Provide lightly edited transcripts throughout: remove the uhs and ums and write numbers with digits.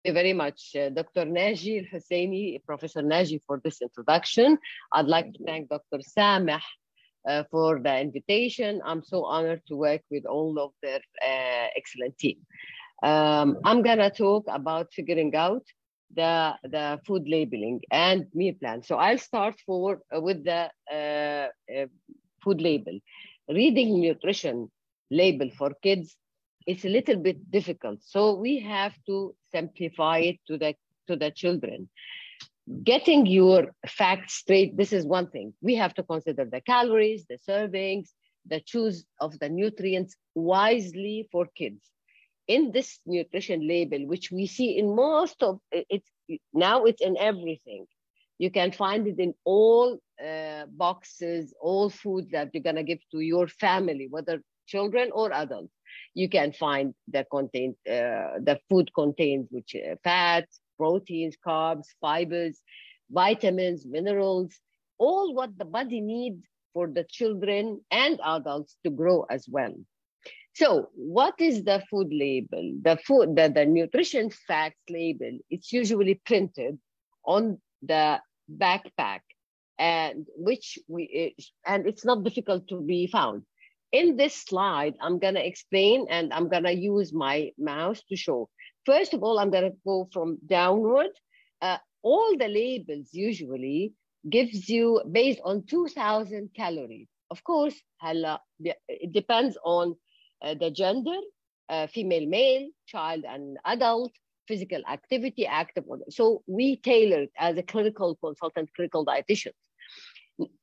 you very much, Dr. Naji Al-Husseini, Professor Naji, for this introduction. I'd like to thank Dr. Sameh for the invitation. I'm so honored to work with all of their excellent team. I'm gonna talk about figuring out the food labeling and meal plan. So I'll start with the food label. Reading nutrition label for kids, it's a little bit difficult. So we have to simplify it to the children. Getting your facts straight, this is one thing. We have to consider the calories, the servings, the choose of the nutrients wisely for kids. In this nutrition label, which we see in most of it, now it's in everything. You can find it in all boxes, all food that you're gonna give to your family, whether children or adults. You can find the food contains which fats, proteins, carbs, fibers, vitamins, minerals, all what the body needs for the children and adults to grow as well. So what is the food label? The nutrition facts label, it's usually printed on the backpack, and it's not difficult to be found. In this slide, I'm gonna explain, and I'm gonna use my mouse to show. First of all, I'm gonna go from downward. All the labels usually gives you based on 2,000 calories. Of course, it depends on the gender, female, male, child and adult, physical activity, active. So we tailor it as a clinical consultant, clinical dietitian.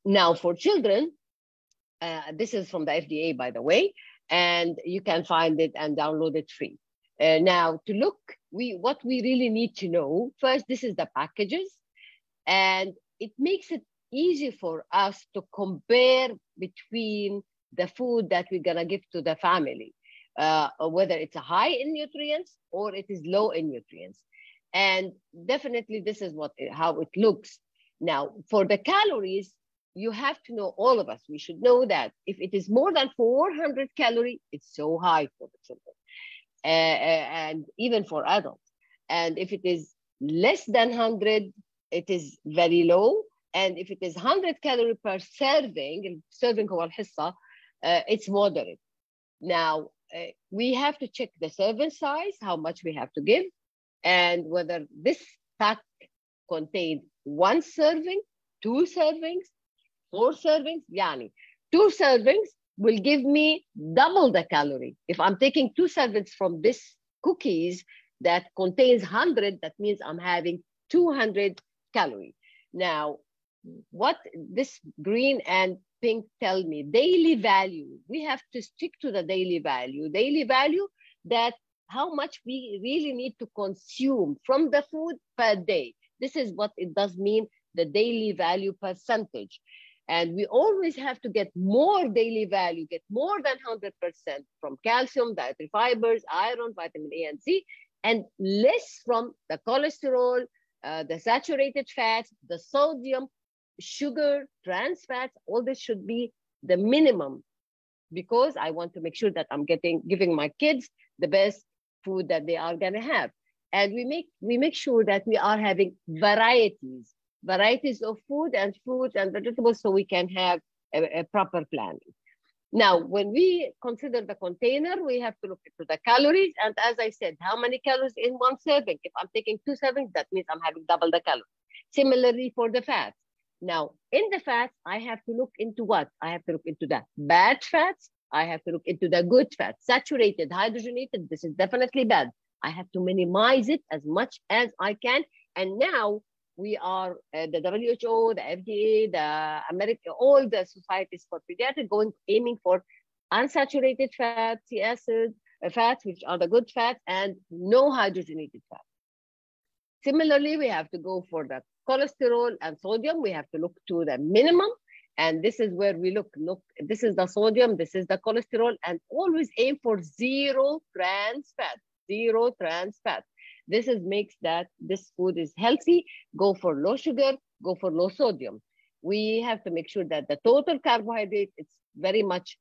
Now for children, this is from the FDA, by the way, and you can find it and download it free. Now to look, what we really need to know, first, this is the packages, and it makes it easy for us to compare between the food that we're gonna give to the family, whether it's a high in nutrients or it is low in nutrients. And definitely this is how it looks. Now, for the calories, you have to know, all of us, we should know that if it is more than 400 calories, it's so high for the children, and even for adults. And if it is less than 100, it is very low. And if it is 100 calories per serving هو الحصة, it's moderate. Now, we have to check the serving size, how much we have to give, and whether this pack contains 1 serving, 2 servings, 4 servings. Yani, 2 servings will give me double the calorie. If I'm taking 2 servings from this cookies that contains 100, that means I'm having 200 calories. Now, what this green and pink tell me, daily value. We have to stick to the daily value. Daily value, that how much we really need to consume from the food per day. This is what it does mean, the daily value percentage. And we always have to get more daily value, get more than 100% from calcium, dietary fibers, iron, vitamin A and C, and less from the cholesterol, the saturated fats, the sodium, sugar, trans fats. All this should be the minimum, because I want to make sure that I'm giving my kids the best food that they are gonna have. And we make sure that we are having varieties of food and fruits and vegetables, so we can have a proper planning. Now, when we consider the container, we have to look into the calories. And as I said, how many calories in 1 serving? If I'm taking 2 servings, that means I'm having double the calories. Similarly for the fats. Now, in the fats, I have to look into what? I have to look into the bad fats. I have to look into the good fats. Saturated, hydrogenated, this is definitely bad. I have to minimize it as much as I can. And now we are, the WHO, the FDA, the American, all the societies for pediatrics aiming for unsaturated fatty acid, fats, which are the good fats, and no hydrogenated fats. Similarly, we have to go for the cholesterol and sodium. We have to look to the minimum. And this is where we look, this is the sodium, this is the cholesterol, and always aim for 0 trans fat, 0 trans fat. This makes that this food is healthy. Go for low sugar, go for low sodium. We have to make sure that the total carbohydrate is very much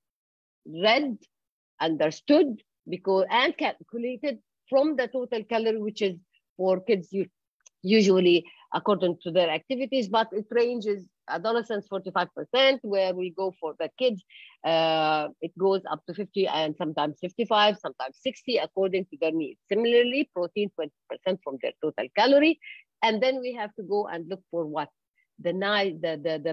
read, understood, and calculated from the total calorie, which is for kids usually according to their activities, but it ranges adolescents 45%, where we go for the kids. It goes up to 50 and sometimes 55, sometimes 60, according to their needs. Similarly, protein 20% from their total calorie. And then we have to go and look for what? The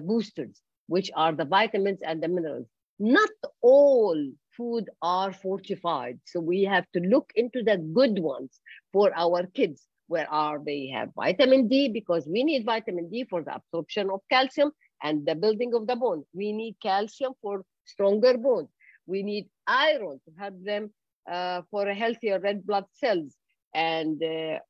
boosters, which are the vitamins and the minerals. Not all food are fortified. So we have to look into the good ones for our kids. Where are they have vitamin D, because we need vitamin D for the absorption of calcium and the building of the bone. We need calcium for stronger bones. We need iron to help them for a healthier red blood cells. And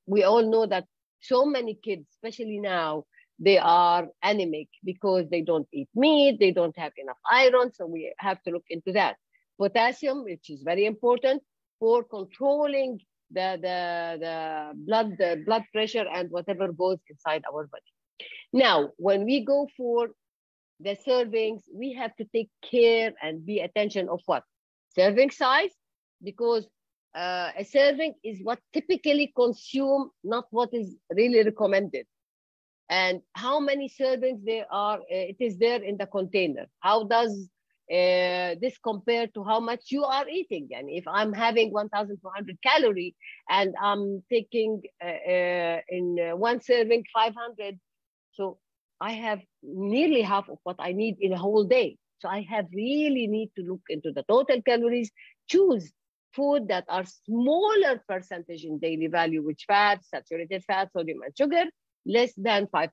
we all know that so many kids, especially now, they are anemic because they don't eat meat, they don't have enough iron. So we have to look into that. Potassium, which is very important for controlling the blood pressure and whatever goes inside our body. Now, when we go for the servings, we have to take care and be attention of what? Serving size, because a serving is what typically consumed, not what is really recommended. And how many servings there are, it is there in the container. How does this compare to how much you are eating? And if I'm having 1,200 calories and I'm taking in one serving 500, so I have nearly half of what I need in a whole day. So I have really need to look into the total calories, choose food that are smaller percentage in daily value, which fat, saturated fat, sodium and sugar, less than 5%.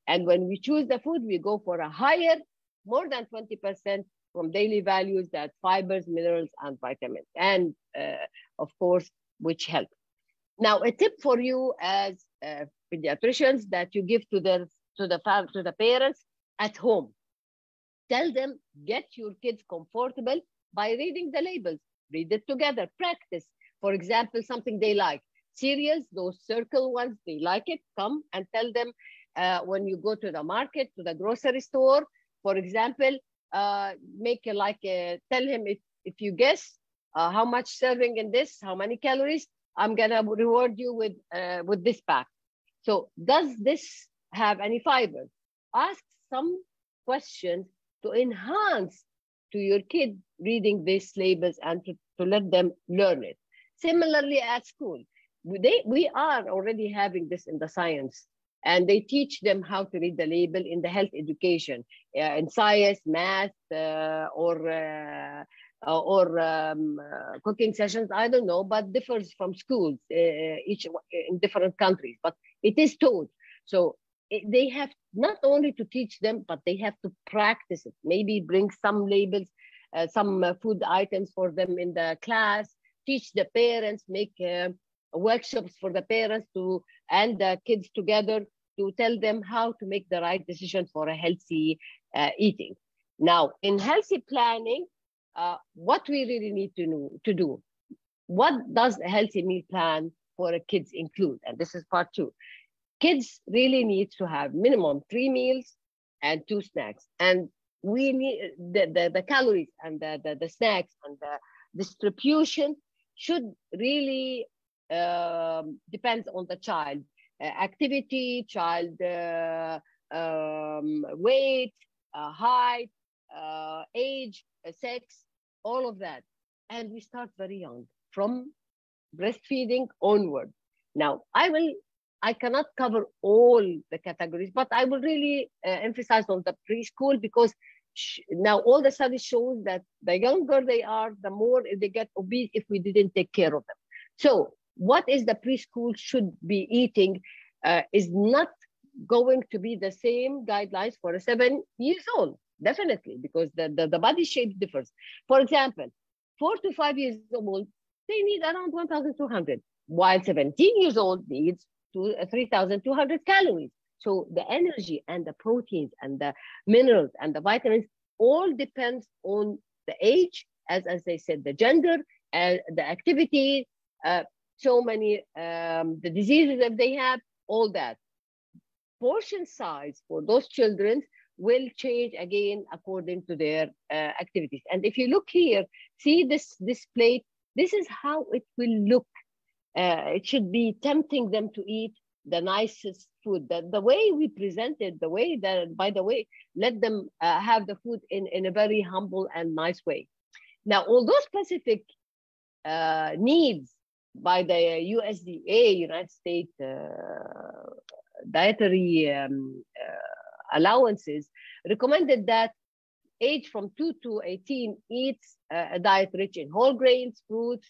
And when we choose the food, we go for a higher, more than 20% from daily values, that fibers, minerals, and vitamins, and of course, which help. Now, a tip for you as pediatricians that you give to the parents at home. Tell them, get your kids comfortable by reading the labels. Read it together, practice. For example, something they like. Cereals, those circle ones, they like it. Come and tell them when you go to the market, to the grocery store, for example, make tell him if you guess how much serving in this, how many calories, I'm gonna reward you with this pack. So does this have any fiber? Ask some questions to enhance to your kid reading these labels and to let them learn it. Similarly at school, we are already having this in the science, and they teach them how to read the label in the health education, in science, math, or cooking sessions. I don't know, but differs from schools, each in different countries. But it is taught. So they have not only to teach them, but they have to practice it. Maybe bring some labels, some food items for them in the class. Teach the parents, make workshops for the parents and the kids together to tell them how to make the right decision for a healthy eating. Now, in healthy planning, what we really need to do, what does a healthy meal plan for a kids include? And this is part 2. Kids really need to have minimum 3 meals and 2 snacks. And we need the calories and the snacks and the distribution should really depends on the child activity, child weight, height, age, sex, all of that. And we start very young, from breastfeeding onward. Now, I cannot cover all the categories, but I will really emphasize on the preschool, because now all the studies show that the younger they are, the more they get obese if we didn't take care of them. So what is the preschool should be eating is not going to be the same guidelines for a 7 years old, definitely, because the body shape differs. For example, 4 to 5 years old, they need around 1,200, while 17 years old needs 3,200 calories. So the energy and the proteins and the minerals and the vitamins all depends on the age, as I said, the gender, and the activity, so many, the diseases that they have, all that. Portion size for those children will change again according to their activities. And if you look here, see this plate, this is how it will look It should be tempting them to eat the nicest food. The way we present it, the way that, by the way, let them have the food in a very humble and nice way. Now, although specific needs by the USDA, United States Dietary Allowances, recommended that age from 2 to 18 eats a diet rich in whole grains, fruits,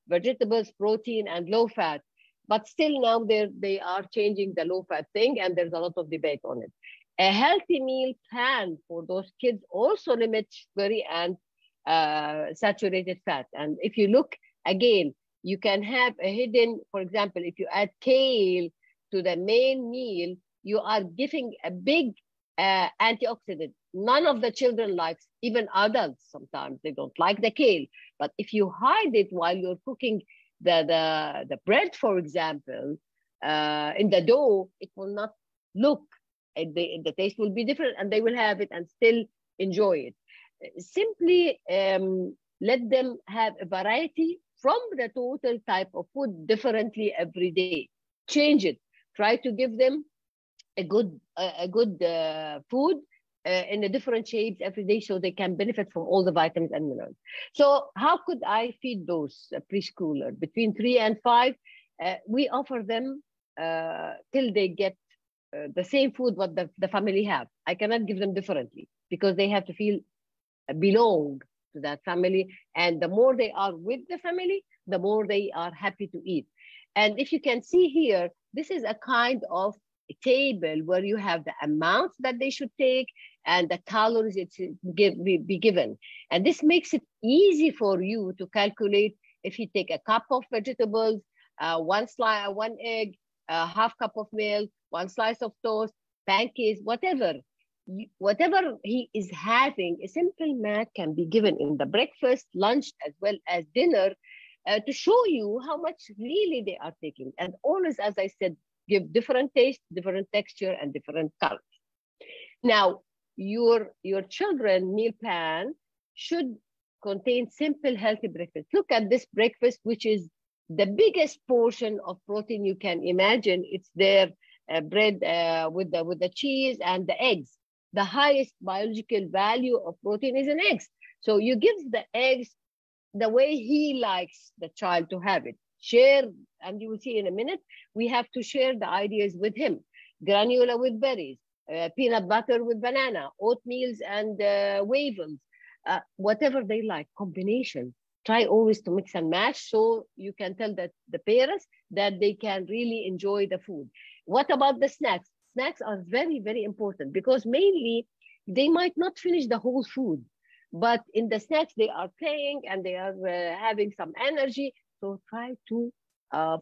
vegetables, protein, and low fat. But still now they are changing the low fat thing, and there's a lot of debate on it. A healthy meal plan for those kids also limits sugar and saturated fat. And if you look again, you can have a hidden, for example, if you add kale to the main meal, you are giving a big antioxidant. None of the children likes, even adults sometimes they don't like the kale. But if you hide it while you're cooking the bread, for example, in the dough, it will not look, the taste will be different, and they will have it and still enjoy it. Simply let them have a variety from the total type of food differently every day. Change it. Try to give them a good food in a different shapes every day, so they can benefit from all the vitamins and minerals. So how could I feed those preschooler between 3 and 5? We offer them till they get the same food what the family have. I cannot give them differently because they have to feel belong to that family. And the more they are with the family, the more they are happy to eat. And if you can see here, this is a kind of table where you have the amounts that they should take and the calories it should be given. And this makes it easy for you to calculate if you take a cup of vegetables, one egg, a half cup of milk, one slice of toast, pancakes, whatever he is having, a simple math can be given in the breakfast, lunch, as well as dinner to show you how much really they are taking. And always, as I said, give different taste, different texture, and different colors. Now, your children meal plan should contain simple, healthy breakfast. Look at this breakfast, which is the biggest portion of protein you can imagine. It's their bread with the cheese and the eggs. The highest biological value of protein is in eggs. So you give the eggs the way he likes the child to have it. Share, and you will see in a minute, we have to share the ideas with him. Granola with berries, peanut butter with banana, oatmeals and wafers, whatever they like, combination. Try always to mix and match so you can tell that the parents that they can really enjoy the food. What about the snacks? Snacks are very, very important because mainly they might not finish the whole food, but in the snacks they are playing and they are having some energy. So try to,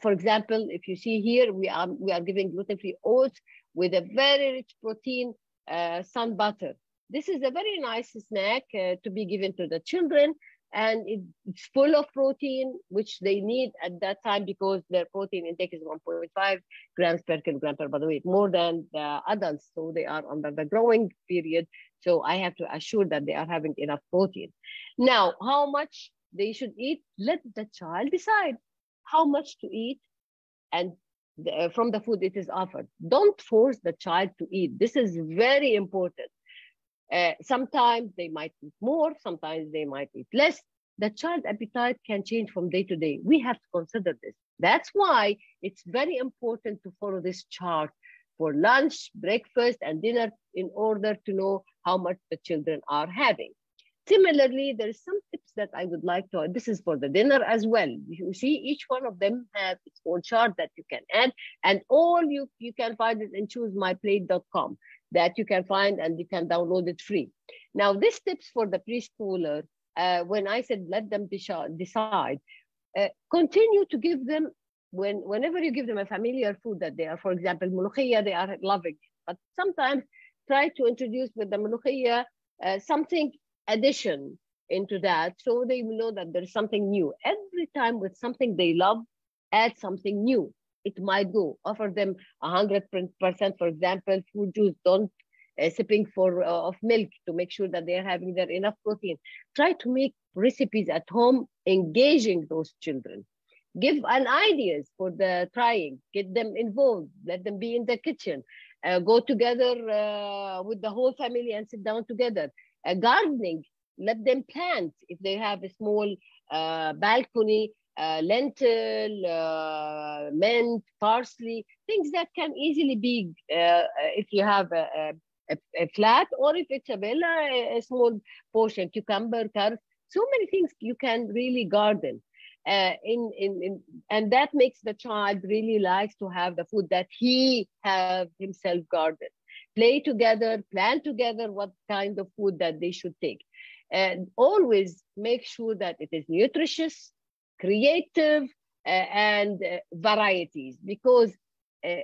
for example, if you see here, we are giving gluten-free oats with a very rich protein, sun butter. This is a very nice snack to be given to the children, and it's full of protein, which they need at that time because their protein intake is 1.5 grams per kilogram per body weight, more than the adults. So they are under the growing period. So I have to assure that they are having enough protein. Now, how much they should eat, let the child decide how much to eat and from the food it is offered. Don't force the child to eat. This is very important. Sometimes they might eat more, sometimes they might eat less. The child appetite can change from day to day. We have to consider this. That's why it's very important to follow this chart for lunch, breakfast, and dinner in order to know how much the children are having. Similarly, there is some tips that I would like to, this is for the dinner as well. You see, each one of them has its own chart that you can add, and all you can find it in choosemyplate.com that you can find and you can download it free. Now, this tips for the preschooler, when I said let them decide, continue to give them, whenever you give them a familiar food that they are, for example, mulukhiyya, they are loving it. But sometimes try to introduce with the mulukhiyya something addition into that so they will know that there's something new. Every time with something they love, add something new. It might go. Offer them 100%, for example, fruit juice. Don't sipping of milk to make sure that they are having their enough protein. Try to make recipes at home engaging those children. Give an ideas for the trying, get them involved, let them be in the kitchen, go together with the whole family and sit down together. Gardening, let them plant if they have a small balcony, lentil, mint, parsley, things that can easily be, if you have a flat, or if it's a villa, a small portion, cucumber, carrots, so many things you can really garden. And that makes the child really likes to have the food that he have himself garden. Play together, plan together what kind of food that they should take. And always make sure that it is nutritious, creative, and varieties, because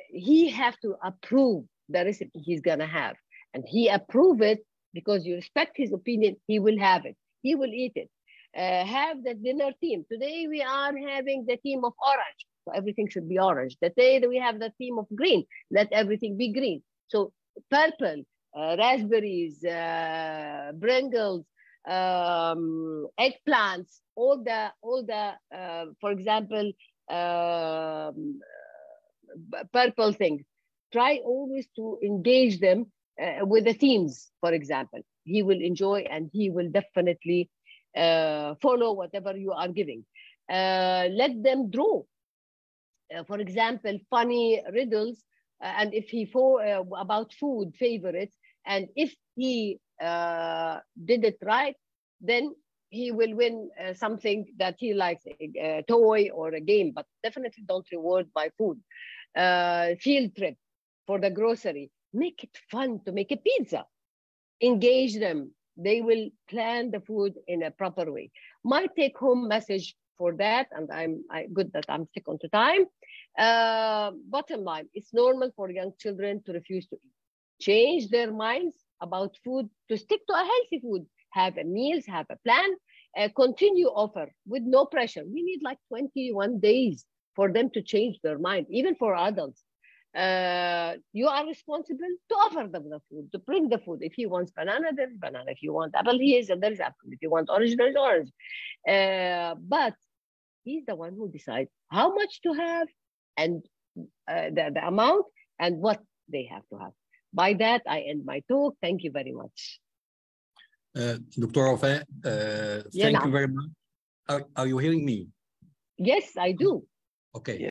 he have to approve the recipe he's gonna have. And he approve it because you respect his opinion, he will have it, he will eat it. Have the dinner theme. Today we are having the theme of orange, so everything should be orange. The day that we have the theme of green, let everything be green. So purple, raspberries, bringles, eggplants, all the for example, purple things. Try always to engage them with the themes, for example. He will enjoy and he will definitely follow whatever you are giving. Let them draw. For example, funny riddles, and if he about food favorites, and if he did it right, then he will win something that he likes, a toy or a game, but definitely don't reward by food. Field trip for the grocery. Make it fun to make a pizza. Engage them. They will plan the food in a proper way. My take-home message for that, and I'm good that I'm stick on to time. Bottom line, it's normal for young children to refuse to eat. Change their minds about food to stick to a healthy food. Have a meals, have a plan, continue offer with no pressure. We need like 21 days for them to change their mind, even for adults. You are responsible to offer them the food, to bring the food. If he wants banana, there's banana. If you want apple, there's apple. If you want orange, there's orange. But he's the one who decides how much to have and the amount and what they have to have. By that, I end my talk. Thank you very much. Dr. Wafaa, thank you very much. Are you hearing me? Yes, I do. Okay.